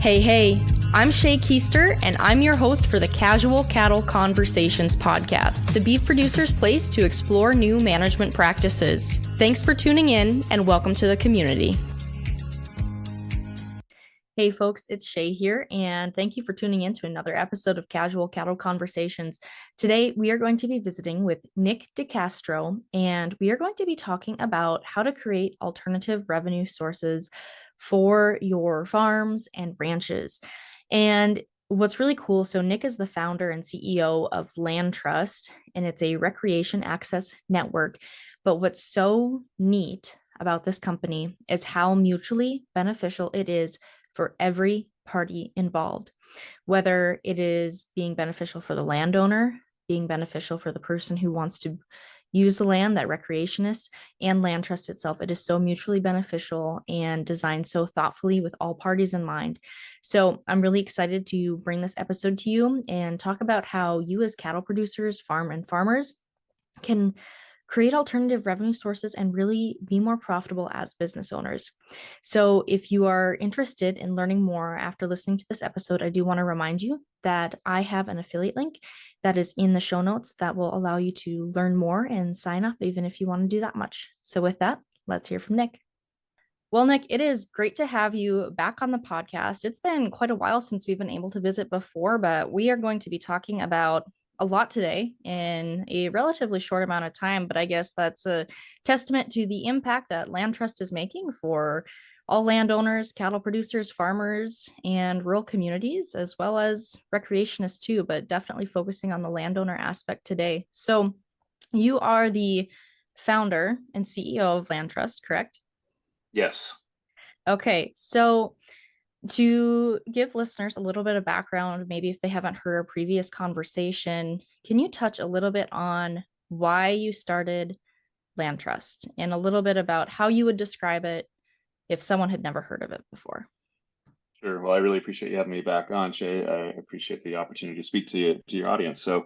Hey, I'm Shay Keister, and I'm your host for the Casual Cattle Conversations podcast, the beef producer's place to explore new management practices. Thanks for tuning in, and welcome to the community. Hey folks, it's Shay here, and thank you for tuning in to another episode of Casual Cattle Conversations. Today, we are going to be visiting with Nick DeCastro, and we are going to be talking about how to create alternative revenue sources for your farms and ranches. And what's really cool, so Nick is the founder and CEO of LandTrust, and it's a recreation access network. But what's so neat about this company is how mutually beneficial it is for every party involved, whether it is being beneficial for the landowner, being beneficial for the person who wants to use the land, that recreationist, and LandTrust itself. It is so mutually beneficial and designed so thoughtfully with all parties in mind. So I'm really excited to bring this episode to you and talk about how you as cattle producers, farmers can create alternative revenue sources and really be more profitable as business owners. So if you are interested in learning more after listening to this episode, I do want to remind you that I have an affiliate link that is in the show notes that will allow you to learn more and sign up even if you want to do that much. So with that, let's hear from Nick. Well, Nick, it is great to have you back on the podcast. It's been quite a while since we've been able to visit before, but we are going to be talking about a lot today in a relatively short amount of time. But I guess that's a testament to the impact that LandTrust is making for all landowners, cattle producers, farmers, and rural communities, as well as recreationists too, but definitely focusing on the landowner aspect today. So you are the founder and CEO of LandTrust, correct? Yes. Okay, so to give listeners a little bit of background, maybe if they haven't heard our previous conversation, can you touch a little bit on why you started LandTrust and a little bit about how you would describe it if someone had never heard of it before? Sure. Well, I really appreciate you having me back on, Shay. I appreciate the opportunity to speak to your audience. So,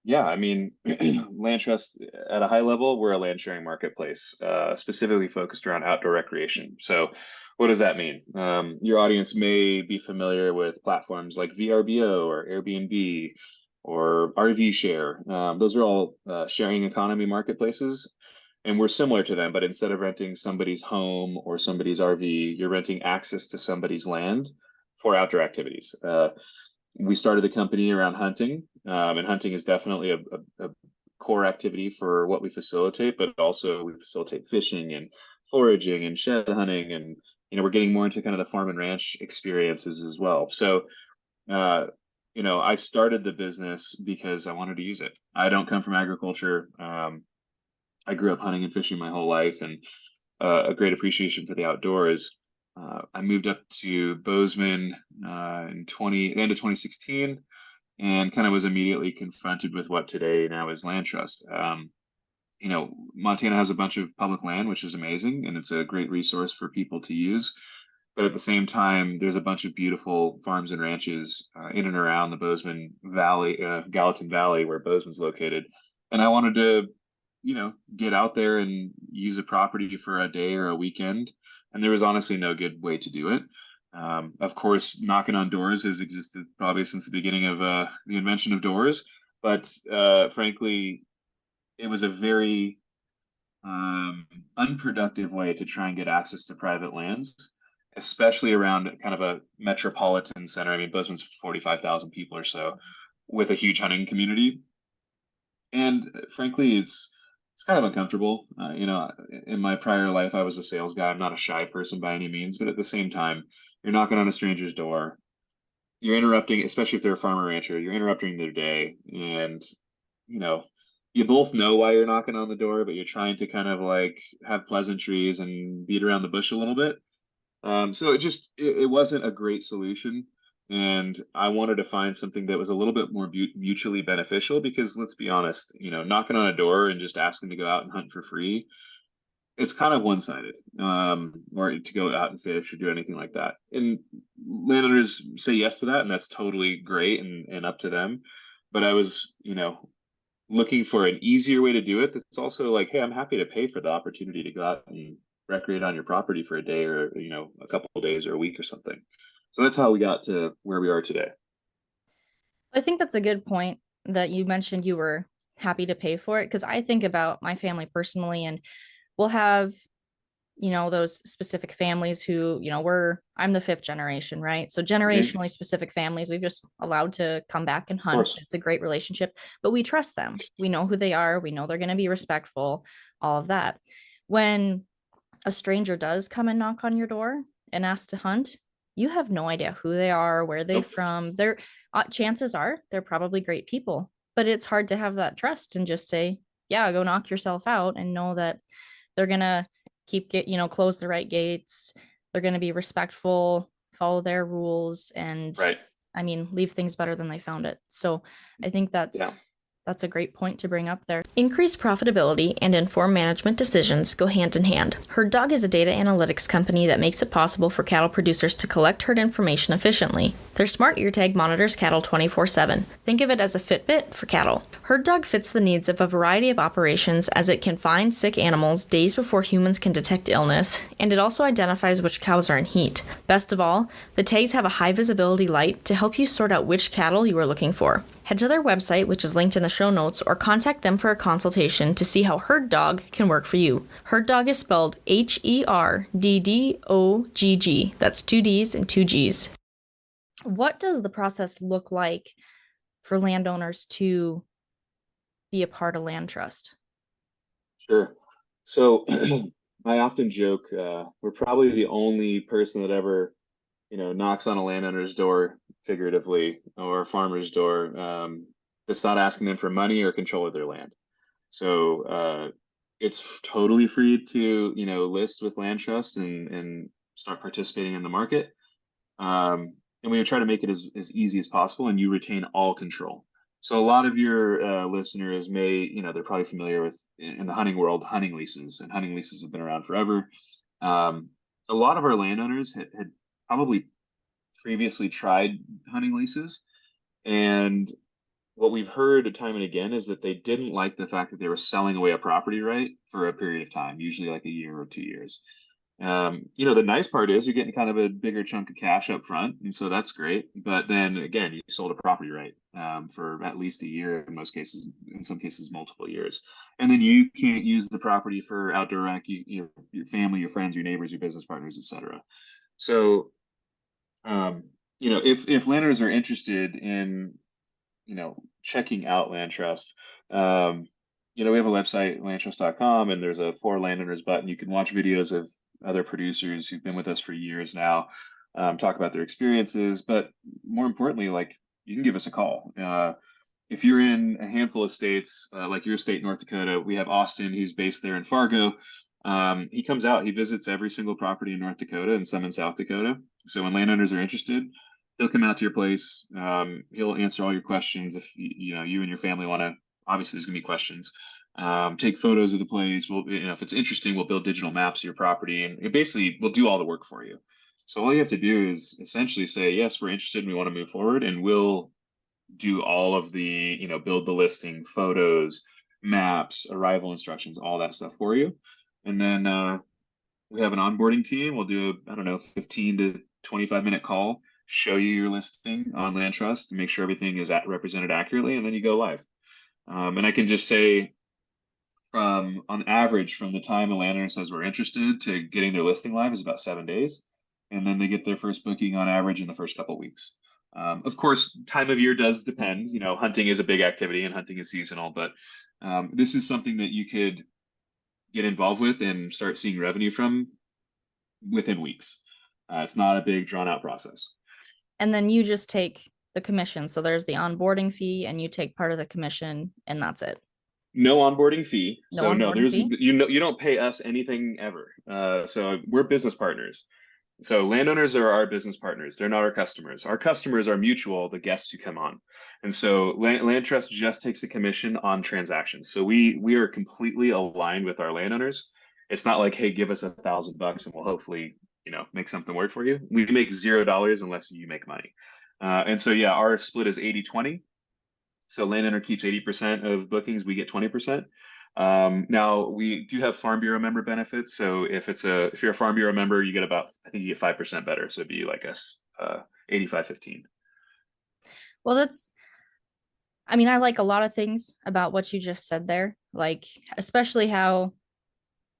yeah, I mean, Land Trust at a high level, we're a land sharing marketplace, specifically focused around outdoor recreation. So, what does that mean? Your audience may be familiar with platforms like VRBO or Airbnb or RV Share. Those are all sharing economy marketplaces. And we're similar to them, but instead of renting somebody's home or somebody's RV, you're renting access to somebody's land for outdoor activities. We started the company around hunting, and hunting is definitely a core activity for what we facilitate, but also we facilitate fishing and foraging and shed hunting, and we're getting more into kind of the farm and ranch experiences as well. So, I started the business because I wanted to use it. I don't come from agriculture. I grew up hunting and fishing my whole life, and a great appreciation for the outdoors. I moved up to Bozeman in end of 2016, and kind of was immediately confronted with what today now is LandTrust. Montana has a bunch of public land, which is amazing, and it's a great resource for people to use. But at the same time, there's a bunch of beautiful farms and ranches in and around the Bozeman Valley, Gallatin Valley, where Bozeman's located. And I wanted to get out there and use a property for a day or a weekend. And there was honestly no good way to do it. Of course, knocking on doors has existed probably since the beginning of the invention of doors. But frankly, it was a very unproductive way to try and get access to private lands, especially around kind of a metropolitan center. I mean, Bozeman's 45,000 people or so, with a huge hunting community. And frankly, it's kind of uncomfortable. In my prior life, I was a sales guy. I'm not a shy person by any means, but at the same time, you're knocking on a stranger's door. You're interrupting, especially if they're a farmer rancher, you're interrupting their day. And, you know, you both know why you're knocking on the door, but you're trying to kind of like have pleasantries and beat around the bush a little bit. So it wasn't a great solution. And I wanted to find something that was a little bit more mutually beneficial because let's be honest, knocking on a door and just asking to go out and hunt for free, it's kind of one-sided, or to go out and fish or do anything like that. And landowners say yes to that, and that's totally great and up to them. But I was, looking for an easier way to do it. That's also like, hey, I'm happy to pay for the opportunity to go out and recreate on your property for a day or, a couple of days or a week or something. So that's how we got to where we are today. I think that's a good point that you mentioned you were happy to pay for it, because I think about my family personally, and we'll have, those specific families who, I'm the fifth generation, right? So Mhm. generationally specific families, we've just allowed to come back and Of hunt. course. It's a great relationship, but we trust them. We know who they are. We know they're going to be respectful, all of that. When a stranger does come and knock on your door and ask to hunt, you have no idea who they are, where they Nope. from. They're chances are they're probably great people, but it's hard to have that trust and just say, "Yeah, go knock yourself out," and know that they're gonna close the right gates. They're gonna be respectful, follow their rules, and Right. I mean, leave things better than they found it. So I think Yeah. that's a great point to bring up there. Increased profitability and informed management decisions go hand in hand. Herd Dog is a data analytics company that makes it possible for cattle producers to collect herd information efficiently. Their smart ear tag monitors cattle 24/7. Think of it as a Fitbit for cattle. Herd Dog fits the needs of a variety of operations, as it can find sick animals days before humans can detect illness, and it also identifies which cows are in heat. Best of all, the tags have a high visibility light to help you sort out which cattle you are looking for. Head to their website, which is linked in the show notes, or contact them for a consultation to see how Herd Dog can work for you. Herd Dog is spelled HERDDOGG. That's two D's and two G's. What does the process look like for landowners to be a part of LandTrust? Sure. So I often joke, we're probably the only person that ever, knocks on a landowner's door, figuratively, or a farmer's door, that's not asking them for money or control of their land. So it's totally free to, list with Land Trust and start participating in the market. And we try to make it as easy as possible, and you retain all control. So a lot of your listeners may, they're probably familiar with, in the hunting world, hunting leases, and hunting leases have been around forever. Um, a lot of our landowners had probably previously tried hunting leases, and what we've heard time and again is that they didn't like the fact that they were selling away a property right for a period of time, usually like a year or 2 years. The nice part is you're getting kind of a bigger chunk of cash up front, and so that's great. But then again, you sold a property right for at least a year, in most cases, in some cases, multiple years, and then you can't use the property for outdoor rec. Your family, your friends, your neighbors, your business partners, etc. So, um, if landowners are interested in checking out LandTrust. Um, we have a website, landtrust.com, and there's a For Landowners button. You can watch videos of other producers who've been with us for years now, talk about their experiences. But more importantly, like, you can give us a call. If you're in a handful of states, like your state, North Dakota, we have Austin, who's based there in Fargo. He comes out, he visits every single property in North Dakota and some in South Dakota. So when landowners are interested, he'll come out to your place. He'll answer all your questions. If you and your family want to, obviously there's gonna be questions. Take photos of the place. We'll, if it's interesting, we'll build digital maps of your property, and it basically we'll do all the work for you. So all you have to do is essentially say, yes, we're interested and we want to move forward, and we'll do all of the, build the listing, photos, maps, arrival instructions, all that stuff for you. And then we have an onboarding team. We'll do, I don't know, 15 to 25-minute call, show you your listing on LandTrust to make sure everything is represented accurately, and then you go live. And I can just say, from on average, from the time a landowner says we're interested to getting their listing live is about 7 days, and then they get their first booking on average in the first couple of weeks. Of course, time of year does depend. Hunting is a big activity and hunting is seasonal, but this is something that you could get involved with and start seeing revenue from within weeks. It's not a big drawn out process. And then you just take the commission. So there's the onboarding fee, and you take part of the commission, and that's it. No onboarding fee. No So no, onboarding there's fee. you don't pay us anything ever. So we're business partners. So landowners are our business partners. They're not our customers. Our customers are mutual, the guests who come on. And so Land Trust just takes a commission on transactions. So we are completely aligned with our landowners. It's not like, hey, give us $1,000 and we'll hopefully, make something work for you. We make $0 unless you make money. And so yeah, our split is 80-20. So landowner keeps 80% of bookings, we get 20%. Now we do have Farm Bureau member benefits. So if you're a Farm Bureau member, you get about, I think you get 5% better. So it'd be like us, 85/15. Well, I mean, I like a lot of things about what you just said there, like especially how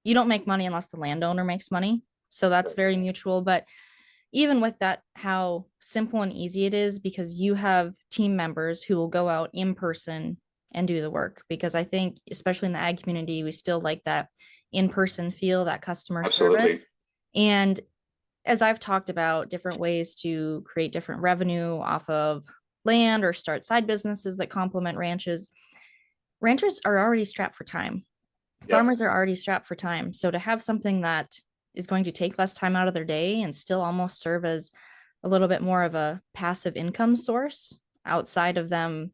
you don't make money unless the landowner makes money. So that's very mutual. But even with that, how simple and easy it is because you have team members who will go out in person and do the work. Because I think, especially in the ag community, we still like that in person feel, that customer Absolutely. service. And as I've talked about different ways to create different revenue off of land or start side businesses that complement ranches, ranchers are already strapped for time. Yep. Farmers are already strapped for time. So to have something that is going to take less time out of their day and still almost serve as a little bit more of a passive income source outside of them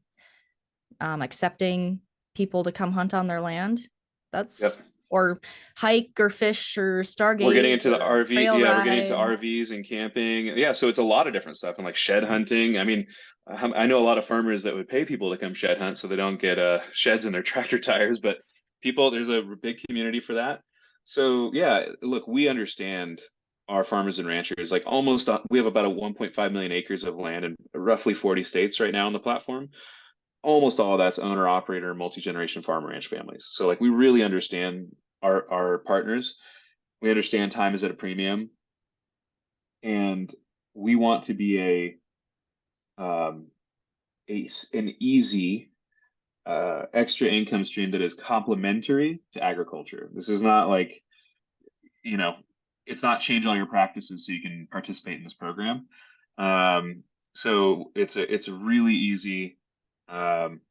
accepting people to come hunt on their land, Yep. that's or hike or fish or We're getting stargaze into the or RV. trail Yeah, we're getting into ride. RVs and camping. Yeah, so it's a lot of different stuff and like shed hunting. I mean, I know a lot of farmers that would pay people to come shed hunt so they don't get sheds in their tractor tires, but there's a big community for that. So yeah, look, we understand our farmers and ranchers. Like we have about a 1.5 million acres of land in roughly 40 states right now on the platform. Almost all of that's owner operator, multi-generation farm ranch families. So like we really understand our partners. We understand time is at a premium, and we want to be um, an easy extra income stream that is complementary to agriculture. This is not like, you know, it's not change all your practices so you can participate in this program. Um, so it's a really easy, um,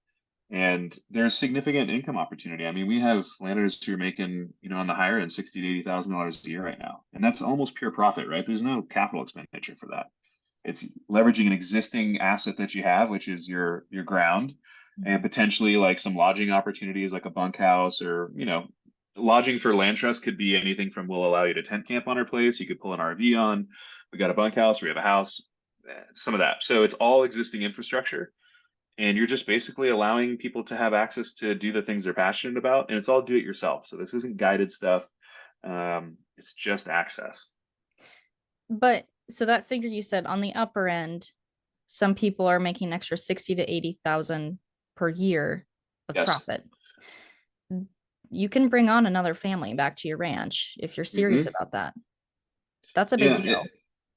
and there's significant income opportunity. I mean, we have landowners who are making, on the higher end, 60 to $80,000 a year right now, and that's almost pure profit, right? There's no capital expenditure for that. It's leveraging an existing asset that you have, which is your ground, and potentially like some lodging opportunities, like a bunkhouse, or lodging for LandTrust could be anything from we'll allow you to tent camp on our place. You could pull an RV on. We got a bunkhouse. We have a house. Some of that. So it's all existing infrastructure, and you're just basically allowing people to have access to do the things they're passionate about, and it's all do it yourself. So this isn't guided stuff. It's just access. But so that figure you said on the upper end, some people are making an extra 60 to 80,000 per year of Yes. profit. You can bring on another family back to your ranch if you're serious Hmm. about that. That's a big Yeah. deal.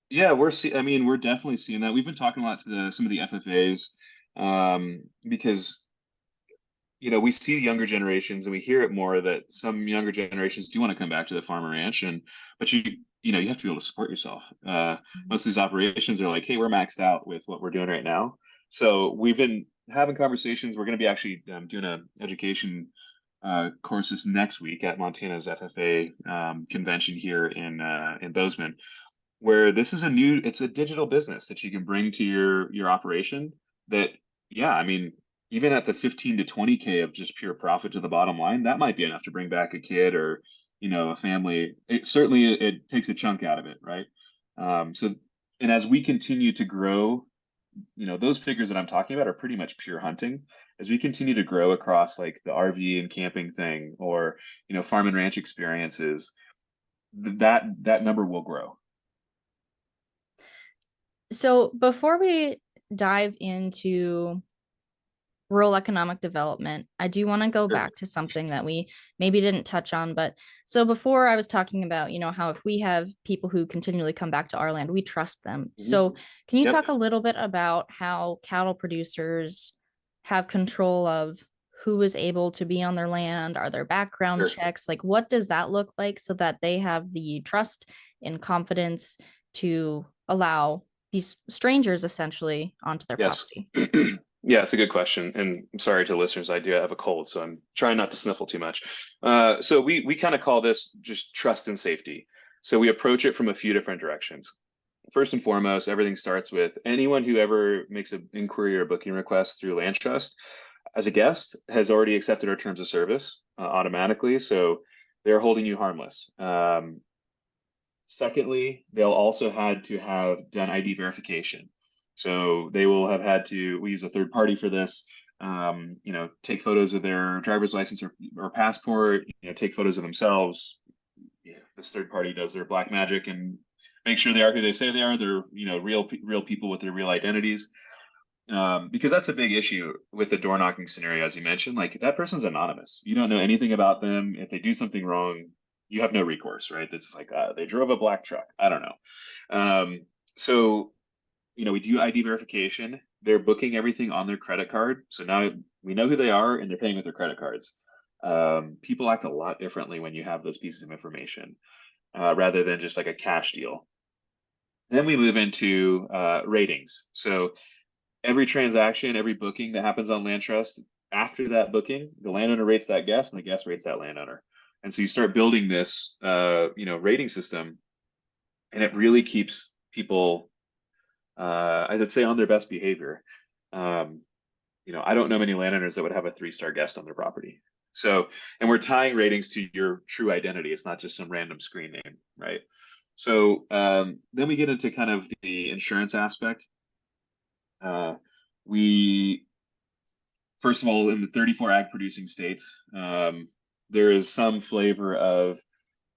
Yeah, I mean, we're definitely seeing that. We've been talking a lot to some of the FFAs, because we see younger generations and we hear it more that some younger generations do want to come back to the farm and ranch, but you have to be able to support yourself. Most of these operations are like, hey, we're maxed out with what we're doing right now. So we've been having conversations. We're going to be actually doing a education courses next week at Montana's FFA convention here in Bozeman, where it's a digital business that you can bring to your operation that, yeah, I mean, even at the 15 to 20K of just pure profit to the bottom line, that might be enough to bring back a kid or, a family. It takes a chunk out of it, right? So, and as we continue to grow, those figures that I'm talking about are pretty much pure hunting. As we continue to grow across like the RV and camping thing, or, farm and ranch experiences, that number will grow. So before we dive into rural economic development, I do want to go Sure. back to something that we maybe didn't touch on. But so before I was talking about, how if we have people who continually come back to our land, we trust them. Mhm. So can you Yep. talk a little bit about how cattle producers have control of who is able to be on their land? Are there background Sure. checks? Like, what does that look like so that they have the trust and confidence to allow these strangers essentially onto their Yes. property? Yeah, it's a good question. And I'm sorry to listeners, I do have a cold, so I'm trying not to sniffle too much. So we kind of call this just trust and safety. So we approach it from a few different directions. First and foremost, everything starts with anyone who ever makes an inquiry or booking request through LandTrust as a guest has already accepted our terms of service automatically. So they're holding you harmless. Secondly, they'll also had to have done ID verification. So they will have had to, we use a third party for this. take photos of their driver's license or passport, take photos of themselves. This third party does their black magic and make sure they are who they say they are. They're, real people with their real identities. Because that's a big issue with the door knocking scenario, as you mentioned. Like that person's anonymous. You don't know anything about them. If they do something wrong, you have no recourse, right? It's like they drove a black truck. I don't know. So we do ID verification. They're booking everything on their credit card. So now we know who they are and they're paying with their credit cards. People act a lot differently when you have those pieces of information rather than just like a cash deal. Then we move into ratings. So every transaction, every booking that happens on LandTrust, after that booking, the landowner rates that guest and the guest rates that landowner. And so you start building this, rating system, and it really keeps people, as I'd say, on their best behavior. I don't know many landowners that would have a 3-star guest on their property. So, and we're tying ratings to your true identity. It's not just some random screen name, right? So then we get into kind of the insurance aspect. We, first of all, in the 34 ag producing states, there is some flavor of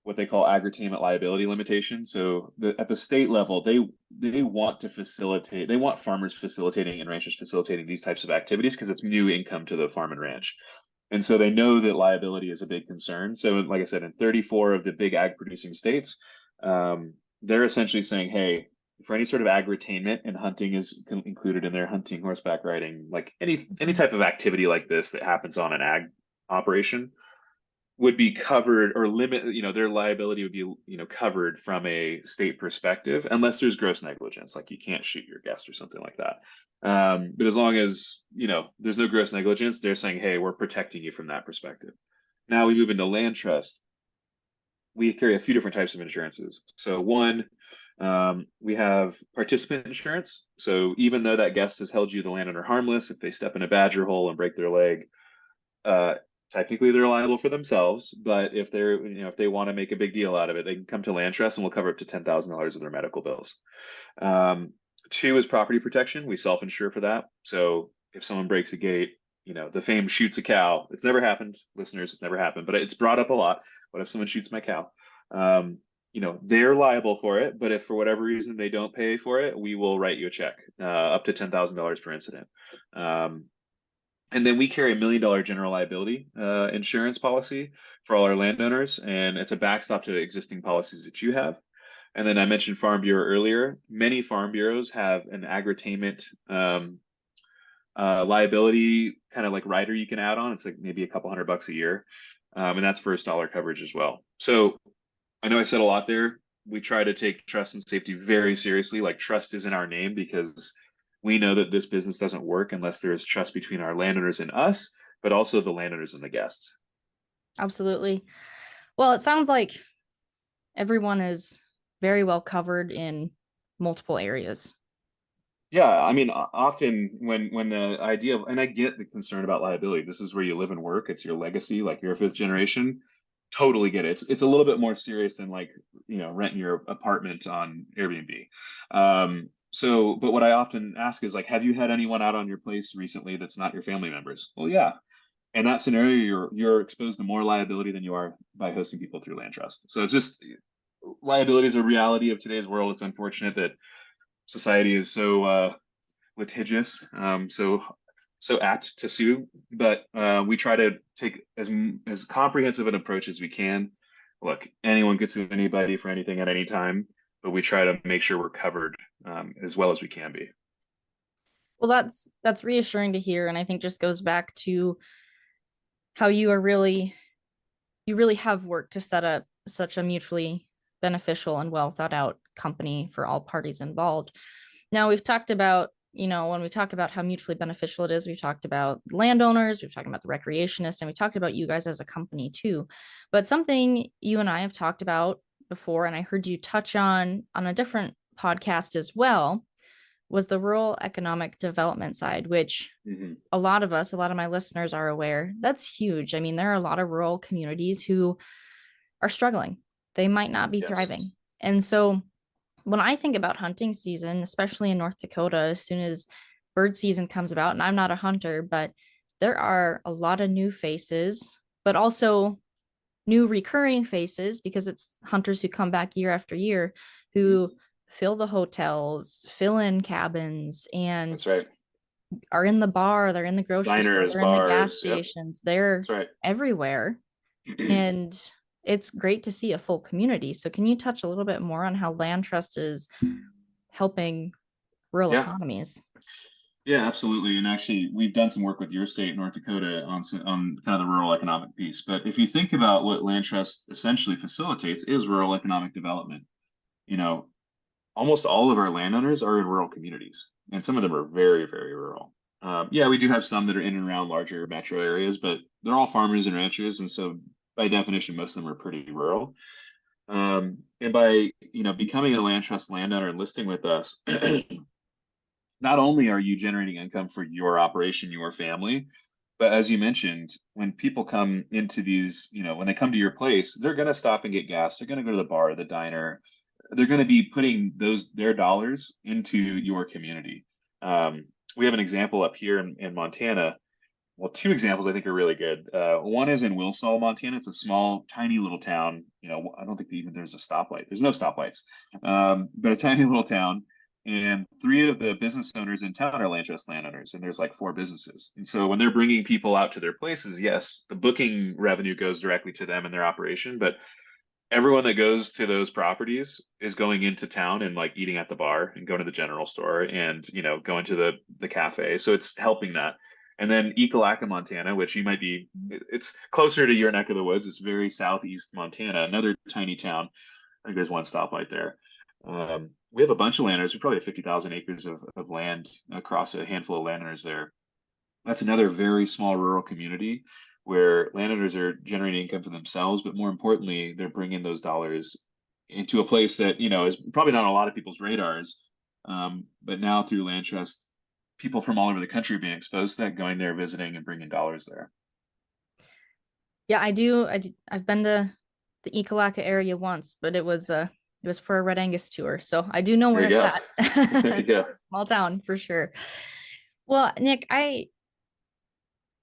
what they call agri-tainment liability limitation. So at the state level, they want to facilitate, they want farmers facilitating and ranchers facilitating these types of activities because it's new income to the farm and ranch. And so they know that liability is a big concern. So like I said, in 34 of the big ag producing states, they're essentially saying, hey, for any sort of agri-tainment, and hunting is included in their hunting, horseback riding, like any type of activity like this that happens on an ag operation would be covered or limit, their liability would be, covered from a state perspective, unless there's gross negligence, like you can't shoot your guest or something like that. But as long as, there's no gross negligence, they're saying, hey, we're protecting you from that perspective. Now we move into LandTrust. We carry a few different types of insurances. So one, we have participant insurance. So even though that guest has held you, the landowner, harmless, if they step in a badger hole and break their leg, technically they're liable for themselves. But if they're, if they want to make a big deal out of it, they can come to LandTrust and we'll cover up to $10,000 of their medical bills. Two is property protection. We self-insure for that. So if someone breaks a gate, the famed shoots a cow. It's never happened, listeners. It's never happened, but it's brought up a lot. What if someone shoots my cow? They're liable for it, but if for whatever reason they don't pay for it, we will write you a check up to $10,000 per incident. And then we carry $1 million general liability insurance policy for all our landowners, and it's a backstop to existing policies that you have. And then I mentioned Farm Bureau earlier. Many farm bureaus have an agri-tainment liability kind of like rider you can add on. It's like maybe a couple $100 a year. And that's first dollar coverage as well. So I know I said a lot there. We try to take trust and safety very seriously. Like trust is in our name because we know that this business doesn't work unless there is trust between our landowners and us, but also the landowners and the guests. Absolutely. Well, it sounds like everyone is very well covered in multiple areas. Yeah, I mean, often when the idea of, and I get the concern about liability, this is where you live and work, it's your legacy, like you're a fifth generation. Totally get it. It's a little bit more serious than like, renting your apartment on Airbnb. But what I often ask is like, have you had anyone out on your place recently that's not your family members? Well, yeah. In that scenario, you're exposed to more liability than you are by hosting people through LandTrust. So it's just liability is a reality of today's world. It's unfortunate that society is so litigious, so apt to sue. But we try to take as comprehensive an approach as we can. Look, anyone could sue anybody for anything at any time, but we try to make sure we're covered as well as we can be. Well, that's reassuring to hear, and I think just goes back to how you really have worked to set up such a mutually beneficial and well thought out company for all parties involved. Now we've talked about, when we talk about how mutually beneficial it is, we've talked about landowners, we've talked about the recreationists, and we talked about you guys as a company too. But something you and I have talked about before, and I heard you touch on a different podcast as well, was the rural economic development side, which a lot of my listeners are aware. That's huge. I mean, there are a lot of rural communities who are struggling. They might not be thriving. And so when I think about hunting season, especially in North Dakota, as soon as bird season comes about, and I'm not a hunter, but there are a lot of new faces, but also new recurring faces because it's hunters who come back year after year Mhm. who fill the hotels, fill in cabins, and That's right. are in the bar, they're in the grocery store, Diners, they're in the gas bars. Yep. stations, they're That's right. everywhere. And it's great to see a full community. So can you touch a little bit more on how land trust is helping rural Yeah. economies? Yeah, absolutely. And actually, we've done some work with your state, North Dakota, on kind of the rural economic piece. But if you think about what land trust essentially facilitates is rural economic development. You know, almost all of our landowners are in rural communities, and some of them are very, very rural. Yeah, we do have some that are in and around larger metro areas, but they're all farmers and ranchers, and so by definition, most of them are pretty rural. And by becoming a land trust landowner and listing with us, not only are you generating income for your operation, your family, but as you mentioned, when people come into these, when they come to your place, they're going to stop and get gas. They're going to go to the bar, the diner. They're going to be putting their dollars into your community. We have an example up here in Montana. Well, two examples I think are really good. One is in Wilsall, Montana. It's a small, tiny little town. I don't think even there's a stoplight. There's no stoplights, but a tiny little town. And three of the business owners in town are land trust landowners, and there's like four businesses. And so when they're bringing people out to their places, yes, the booking revenue goes directly to them and their operation, but everyone that goes to those properties is going into town and like eating at the bar and going to the general store and going to the cafe. So it's helping that. And then Ekalaka, Montana, which you might be, it's closer to your neck of the woods. It's very southeast Montana, another tiny town. I think there's one stoplight there. We have a bunch of landowners. We probably have 50,000 acres of land across a handful of landowners there. That's another very small rural community where landowners are generating income for themselves, but more importantly, they're bringing those dollars into a place that is probably not on a lot of people's radars. But now through land trust, people from all over the country are being exposed to that, going there, visiting, and bringing dollars there. Yeah, I've been to the Ekalaka area once, but it was for a Red Angus tour. So I do know There where you it's go. at. There you go. Small town for sure. Well, Nick, I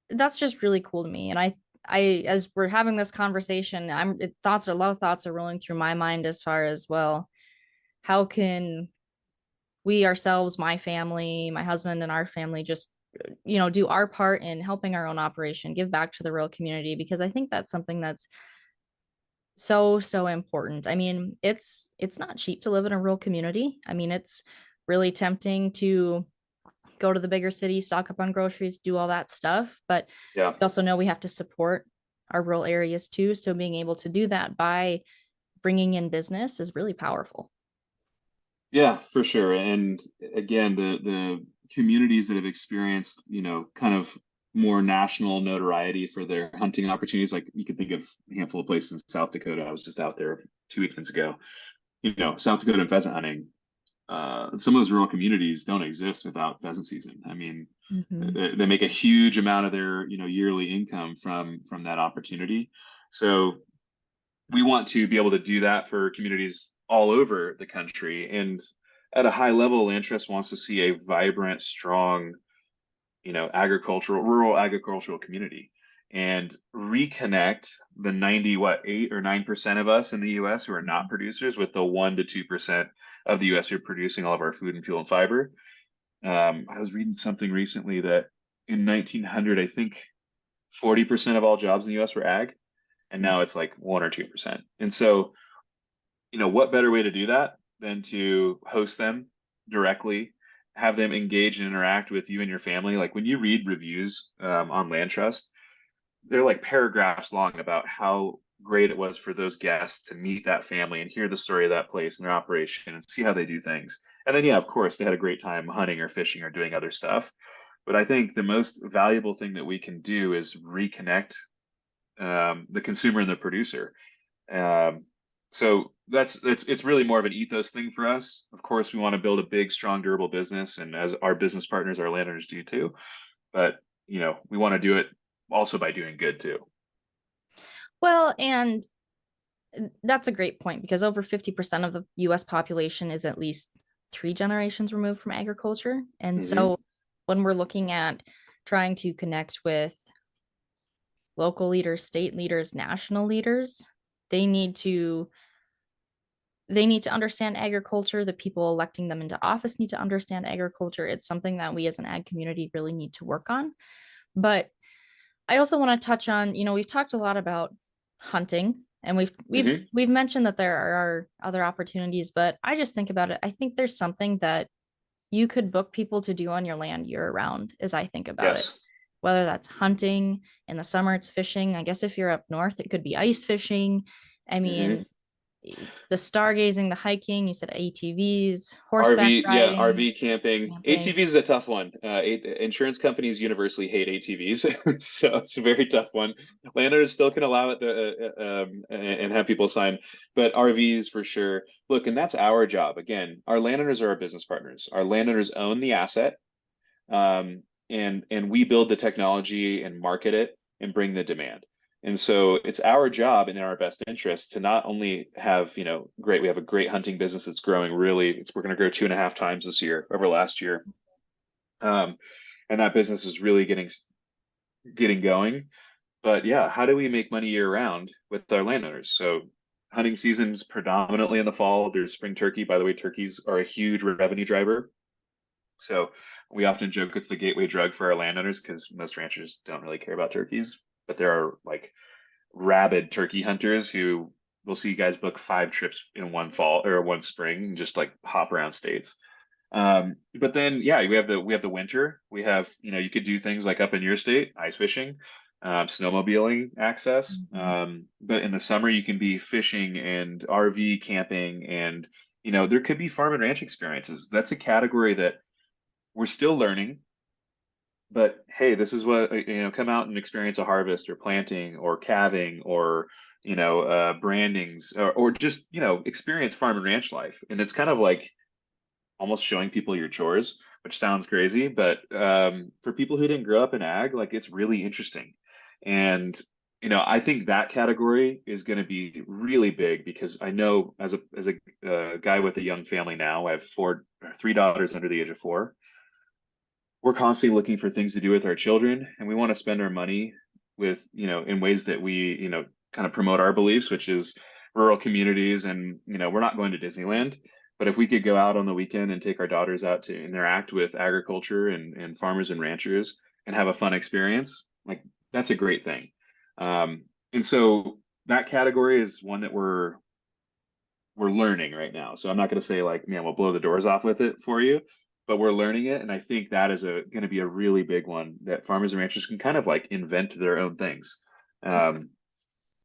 that's just really cool to me. And I as we're having this conversation, a lot of thoughts are rolling through my mind as far as, well, how can we ourselves, my family, my husband and our family, just do our part in helping our own operation, give back to the rural community, because I think that's something that's so important. I mean, it's not cheap to live in a rural community. I mean, it's really tempting to go to the bigger city, stock up on groceries, do all that stuff, but Yeah. we also know we have to support our rural areas too. So being able to do that by bringing in business is really powerful. Yeah, for sure. And again, the communities that have experienced, kind of more national notoriety for their hunting opportunities, like you could think of a handful of places in South Dakota. I was just out there 2 weekends ago. South Dakota and pheasant hunting. Some of those rural communities don't exist without pheasant season. I mean, Mhm. they make a huge amount of their, yearly income from that opportunity. So we want to be able to do that for communities all over the country. And at a high level, land trust wants to see a vibrant, strong, rural agricultural community and reconnect the 8 or 9% of us in the US who are not producers with the 1 to 2% of the US who are producing all of our food and fuel and fiber. I was reading something recently that in 1900, I think 40% of all jobs in the US were ag, and now it's like 1 or 2%. And so, what better way to do that than to host them directly, have them engage and interact with you and your family? Like when you read reviews on LandTrust, they're like paragraphs long about how great it was for those guests to meet that family and hear the story of that place and their operation and see how they do things. And then, yeah, of course, they had a great time hunting or fishing or doing other stuff. But I think the most valuable thing that we can do is reconnect the consumer and the producer. Um, so it's really more of an ethos thing for us. Of course, we want to build a big, strong, durable business, and as our business partners, our landowners do too. But we want to do it also by doing good too. Well, and that's a great point because over 50% of the US population is at least three generations removed from agriculture. And Hmm. so when we're looking at trying to connect with local leaders, state leaders, national leaders. They need to understand agriculture. The people electing them into office need to understand agriculture. It's something that we as an ag community really need to work on. But I also want to touch on, we've talked a lot about hunting, and Hmm. we've mentioned that there are other opportunities, but I just think about it. I think there's something that you could book people to do on your land year round, as I think about it. Yes. Whether that's hunting, in the summer it's fishing. I guess if you're up north, it could be ice fishing. I Hmm. mean, the stargazing, the hiking, you said ATVs, horseback RV, yeah, riding, RV camping. camping. ATV is a tough one. Insurance companies universally hate ATVs, so it's a very tough one. Landowners still can allow it to, and have people sign, but RVs for sure. Look, and that's our job. Again, our landowners are our business partners. Our landowners own the asset, and we build the technology and market it and bring the demand. And so it's our job and in our best interest to not only have, great, we have a great hunting business that's growing really, we're going to grow 2.5 times this year over last year. Um, and that business is really getting going. But yeah, how do we make money year round with our landowners? So hunting season's predominantly in the fall. There's spring turkey. By the way, turkeys are a huge revenue driver. So we often joke it's the gateway drug for our landowners because most ranchers don't really care about turkeys. But there are like rabid turkey hunters who will see guys book 5 trips in one fall or one spring and just like hop around states. But then yeah, we have the winter. We have, you could do things like up in your state, ice fishing, snowmobiling access. Mhm. But in the summer you can be fishing and RV camping and there could be farm and ranch experiences. That's a category that we're still learning, but hey, this is what, come out and experience a harvest or planting or calving or, brandings or just, experience farm and ranch life. And it's kind of like almost showing people your chores, which sounds crazy, but for people who didn't grow up in ag, like it's really interesting. And, I think that category is going to be really big because I know as a guy with a young family now, I have 3 daughters under the age of 4. We're constantly looking for things to do with our children, and we want to spend our money with, in ways that we, kind of promote our beliefs, which is rural communities. And, we're not going to Disneyland, but if we could go out on the weekend and take our daughters out to interact with agriculture and farmers and ranchers and have a fun experience, like that's a great thing. And so that category is one that we're learning right now. So I'm not going to say like, man, we'll blow the doors off with it for you, but we're learning it. And I think that is going to be a really big one that farmers and ranchers can kind of like invent their own things. Um,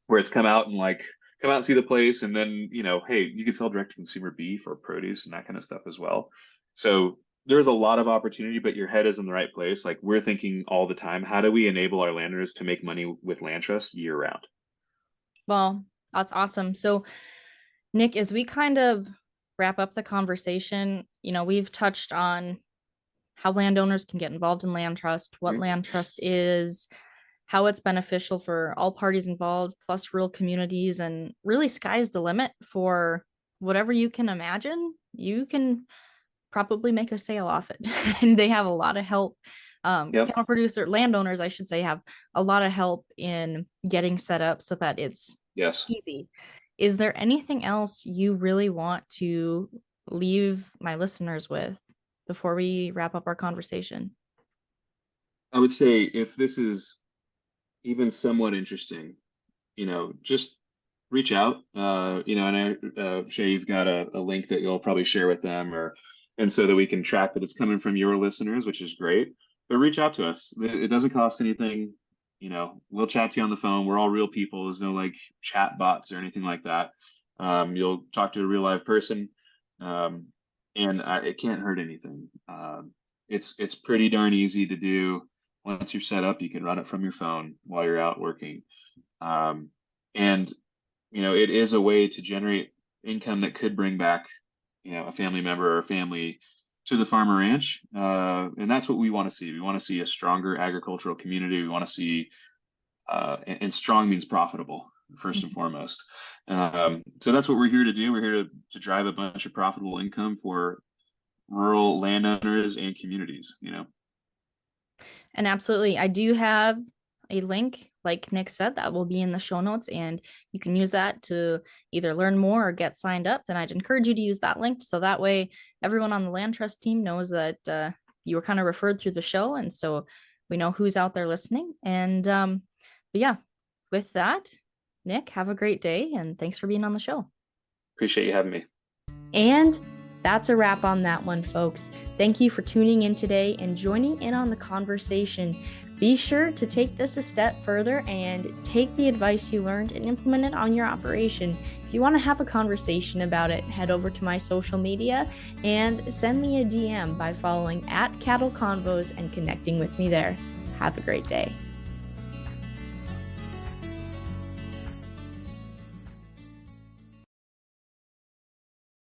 where it's come out and see the place. And then, hey, you can sell direct to consumer beef or produce and that kind of stuff as well. So there's a lot of opportunity, but your head is in the right place. Like we're thinking all the time, how do we enable our landowners to make money with LandTrust year round? Well, that's awesome. So, Nick, as we kind of wrap up the conversation, we've touched on how landowners can get involved in land trust, what Mhm. land trust is, how it's beneficial for all parties involved, plus rural communities, and really sky's the limit for whatever you can imagine. You can probably make a sale off it. And they have a lot of help. Yep. Cattle producer landowners, I should say, have a lot of help in getting set up so that it's Yes. easy. Is there anything else you really want to leave my listeners with before we wrap up our conversation? I would say if this is even somewhat interesting, just reach out. And Shay, you've got a link that you'll probably share with them, and so that we can track that it's coming from your listeners, which is great. But reach out to us. It doesn't cost anything. We'll chat to you on the phone. We're all real people. There's no like chat bots or anything like that. You'll talk to a real live person, um, and it can't hurt anything. It's pretty darn easy to do. Once you're set up, you can run it from your phone while you're out working. Um, and it is a way to generate income that could bring back, a family member or a family to the farm or ranch. And that's what we want to see. We want to see a stronger agricultural community. We want to see, and strong means profitable first and foremost. So that's what we're here to do. We're here to drive a bunch of profitable income for rural landowners and communities. And absolutely, I do have a link, like Nick said, that will be in the show notes, and you can use that to either learn more or get signed up. And I'd encourage you to use that link so that way everyone on the LandTrust team knows that you were kind of referred through the show, and so we know who's out there listening. And but yeah, with that, Nick, have a great day, and thanks for being on the show. Appreciate you having me. And that's a wrap on that one, folks. Thank you for tuning in today and joining in on the conversation. Be sure to take this a step further and take the advice you learned and implement it on your operation. If you want to have a conversation about it, head over to my social media and send me a DM by following @CattleConvos and connecting with me there. Have a great day.